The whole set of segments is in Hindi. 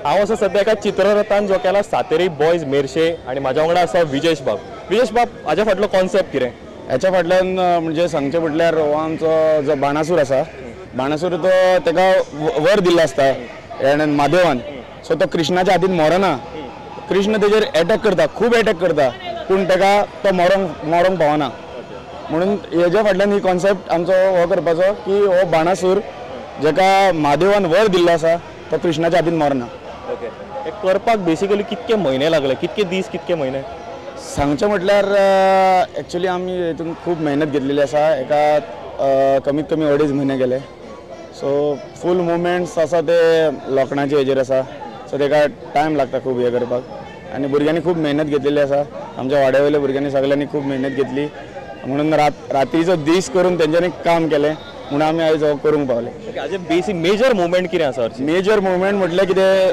हांव असो सध्या एका चित्ररथान जो केला सातेरी बॉयज मेर्शे आणि माझ्या वांगडा आसा विजेश बाब. विजेश बाब, हाच्या फाटलो कॉन्सेप्ट कितें? हेच्या फाटल्यान म्हणजे सांगचे म्हटल्यार हो आमचो जो बाणासूर आसा, बाणासूर तो तेका वर दिल्लो आसता हेणें महादेवान. सो तो कृष्णाच्या हातीन मरना. कृष्ण तेजेर एटॅक करता, खूब एटॅक करता, पूण तेका तो मरोंक पावना. म्हणून हेच्या फाटल्यान ही कॉन्सेप्ट आमचो हो करपाचो की हो बाणासूर जेका महादेवान वर दिल्लो आसा तो कृष्णाच्या हातीन मरना. हे करपाक बेसिकली कितके म्हयने लागले, कितके दीस, कितके म्हयने? सांगचे म्हटल्यार एक्चुअली आमी हितून खूब मेहनत घेतलेली आसा. एका कमीत कमी 2.5 म्हयने गेले. सो फूल मुवमेंट्स आसा ते लोखणाचे हेजेर आसा. सो तेका टायम लागता खूब हे करपाक. आनी भुरग्यांनी खूब मेहनत घेतलेली आसा. आमच्या वाड्यावयल्या भुरग्यांनी सगळ्यांनी खूब मेहनत घेतली. म्हणून रात्रीचो दीस करून तेंच्यांनी काम केलें म्हणून आमी आयज हो करूंक पावले. हाजे बेसिक मेजर मुवमेंट कितें आसा? मेजर मुवमेंट म्हटल्यार कितें,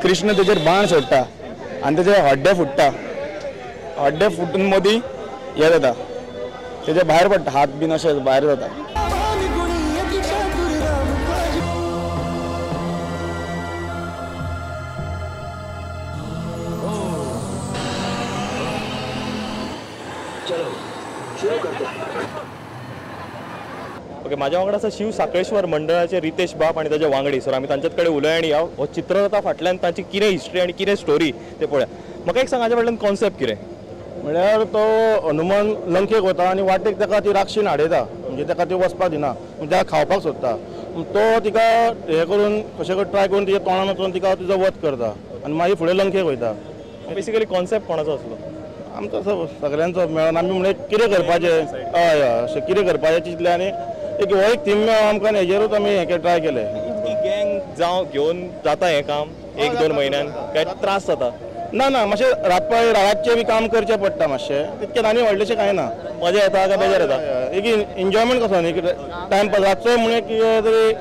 कृष्ण तेजेर बाण सोडटा आनी तेजे हड्डे फुट्टा. हड्डे फुटून मदीं हे जाता, तेजे भायर पडटा, हात बीन अशे भायर जाता. ओके, माझ्या वांगडा आसा शिव साखळेश्वर मंडळाचे रितेश बाब आणि ताचे वांगडी. सर आमी तांच्याच कडेन उलय आनी हो चित्ररथा फाटल्यान तांची कितें हिस्ट्री आनी कितें स्टोरी ते पळया. म्हाका एक सांग, हाच्या फाटल्यान कॉन्सेप्ट कितें? म्हळ्यार तो हनुमान लंकेक वता आनी वाटेक ताका ती राक्षीण आडयता, म्हणजे ताका ती वचपाक दिना, म्हणजे ताका खावपाक सोदता. तो तिका हे करून कशें करून ट्राय करून तिच्या तोंडान वचून तिका तिजो वध करता आनी मागीर फुडें लंकेक वयता. बेसिकली कॉन्सेप्ट कोणाचो आसलो? आमचो सगळ्यांचो मेळून आमी म्हणजे कितें करपाचें, हय अशें कितें करपाचें चिंतलें आनी एक हो एक थीम मेळ्ळो आमकां, हेजेरूच आमी हें ट्राय केलें. इतकी गँग जावं घेवन जाता हें काम 1-2 म्हयन्यान? काय त्रास जाता? ना मातशें रातचें बी काम करचें पडटा मातशें, तितकें आनी व्हडलेशें कांय ना. मजा येता काय बेजार येता? एक एन्जॉयमेंट कसो न्ही, टायमपास रातचो म्हणून कितें तरी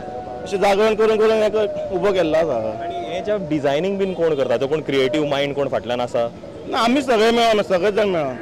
अशें जागरण करून एक उबो केल्लो आसा. आनी हें जें डिझायनींग बीन कोण करता? तो कोण क्रिएटीव मायंड कोण फाटल्यान आसा? ना, आमी सगळे मेळोन, सगळेच जाण मेळोन.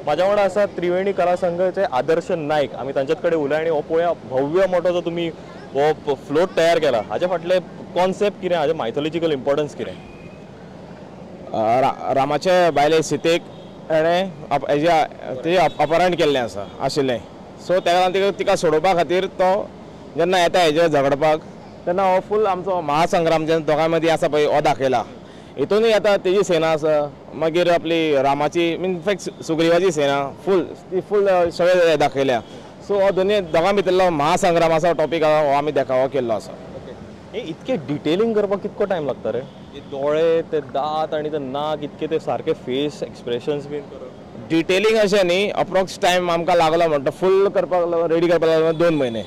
माझ्या वांगडा आसा त्रिवेणी कला संघाचे आदर्श नायक. आमी तांच्याच कडेन उलय आनी हो पळया भव्य मोठो जो तुमी हो फ्लोट तयार केला, हाचे फाटले कॉन्सेप्ट कितें, हाजे मायथॉलॉजिकल इम्पॉर्टन्स कितें? रामाचे बायले सीतेक हेणें तेजें अपहरण केल्लें आशिल्लें. सो तेका तिका सोडोवपा खातीर तो जेन्ना येता हेजेर झगडपाक, तेन्ना हो फूल आमचो महासंग्राम जेन्ना दोगां मदीं आसा पळय हो दाखयला. हितूनय आतां तेजी सेना आसा, मागीर आपली रामाची इनफॅक्ट सुग्रीवाची सेना ती फूल सगळे दाखयल्या. सो हो दोगां भितरलो महासंग्राम आसा टॉपीक हो आमी देखावो केल्लो आसा. हे इतके डिटेलिंग करपाक कितको टायम लागता रे? दोळे, ते दात आनी ते नाक, इतके ते सारके फेस एक्सप्रेशन्स बीन करप? डिटेलिंग अशें न्ही, अप्रॉक्स टायम आमकां लागलो म्हणटा फूल करपाक रेडी करपाक लागलो 2 म्हयने.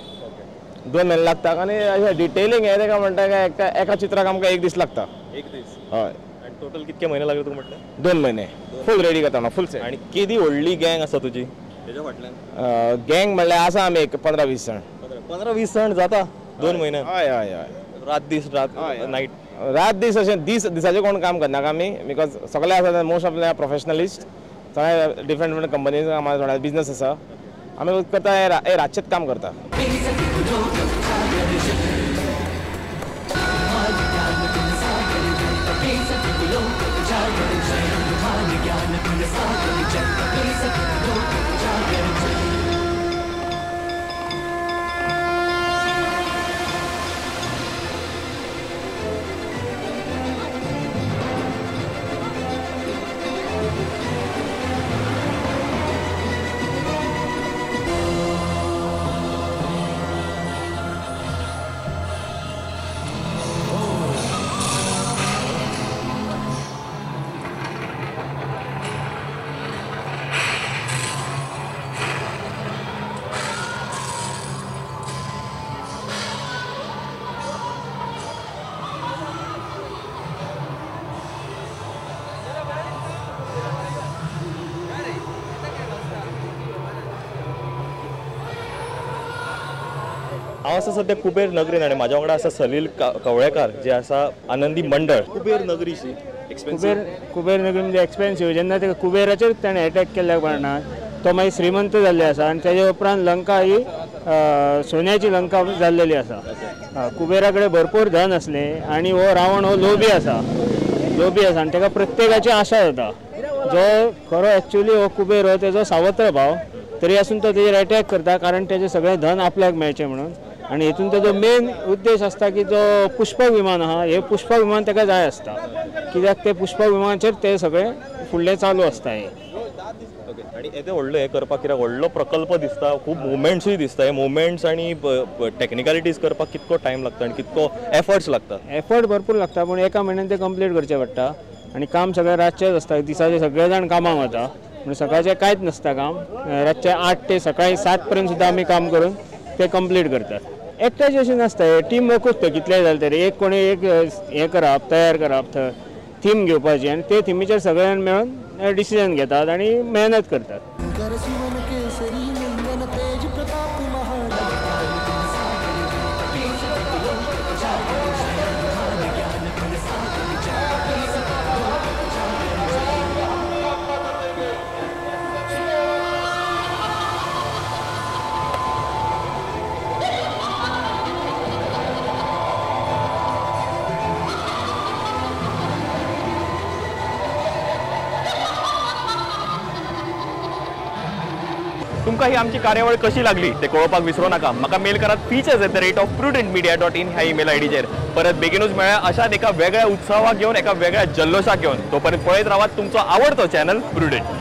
2 म्हयने लागता आनी अशें डिटेलिंग हे तेका म्हणटा काय एका चित्राक आमकां 1 दीस लागता. 1 दीस? हय. आनी टोटल कितके म्हयने लागले तुका म्हटलें? 2 म्हयने फूल रेडी करता फूल सेट. आनी केदी व्हडली गँग आसा तुजी? त्याच्या फाटल्यान गँग म्हणल्यार आसा आमी एक 15-20 जण. 15-20 जण जाता 2 म्हयन्यात. हय हय हय. रात दीस नाईट. रात दीस अशें दिसाचें कोण काम करनाका आमी, बिकॉज सगळे आसा मोस्ट ऑफ द प्रोफेशनलिस्ट, सगळे डिफरंट कंपनीज आम्हाला बिजनस आसा. आमी करता हे रातचेच काम करता. हांव आसा सध्या कुबेर नगरीन आनी म्हाज्या वांगडा आसा सलील कवळेकार जे आसा आनंदी मंडळ. कुबेर नगरीची कुबेर नगरी म्हणजे एक्सपेन्सिव्ह. जेन्ना ताका कुबेराचेर ताणें अटॅक केल्ल्या कारणान तो मागीर श्रीमंत जाल्ले आसा आनी तेजे उपरांत लंका ही सोन्याची लंका जाल्लेली आसा. कुबेरा कडेन भरपूर धन असलें आनी हो रावण हो लोभी आसा आनी ताका प्रत्येकाची आशा जाता. जो खरो एक्चुअली हो कुबेर हो तेजो सावत्र भाव, तरी आसून तो तेजेर अटॅक करता कारण तेजें सगळें धन आपल्याक मेळचें म्हणून. आनी हितून तेजो मेन उद्देश आसता की जो पुष्पक विमान आहा हे पुष्पक विमान ताका जाय आसता, कित्याक ते पुष्पक विमानाचेर ते सगळें फुडलें चालू आसता. हे आणि येते व्हडलो हे करपाक कित्याक व्हडलो प्रकल्प दिसता, खूब मुवमेंट्सूय दिसता. हे मुवमेंट्स आनी टॅक्निकलिटीज करपाक कितको टायम लागता आनी कितको एफर्ट्स लागता? एफर्ट भरपूर लागता, पूण एका म्हयन्यान ते कंप्लीट करचें पडटा. आनी काम सगळें रातचेंच आसता. दिसाचे सगळे जाण कामाक वता, पूण सकाळचें कांयच नासता काम. रातचे 8 ते सकाळी 7 पर्यंत सुद्दां आमी काम करून ते कंप्लीट करतात. एकट्याची अशी नासता, टीम वर्कूच ते कितलेंय जालें तरी एक कोणी एक हें करप, तयार करप, थीम घेवपाची आनी ते थिमीचेर सगळ्यांनी मेळून डिसिजन घेतात आनी मेहनत करतात. तुमकां ही आमची कार्यावळ कशी लागली ते कळोवपाक विसरू नाका. म्हाका मेल करात features@prudentmedia.in ह्या ईमेल आयडीचेर. परत बेगीनूच मेळ्या अशाच एका वेगळ्या उत्सवाक घेवन, एका वेगळ्या जल्लोशाक घेवन. तोपर्यंत पळयत रावात तुमचो आवडतो चॅनल प्रुडंट.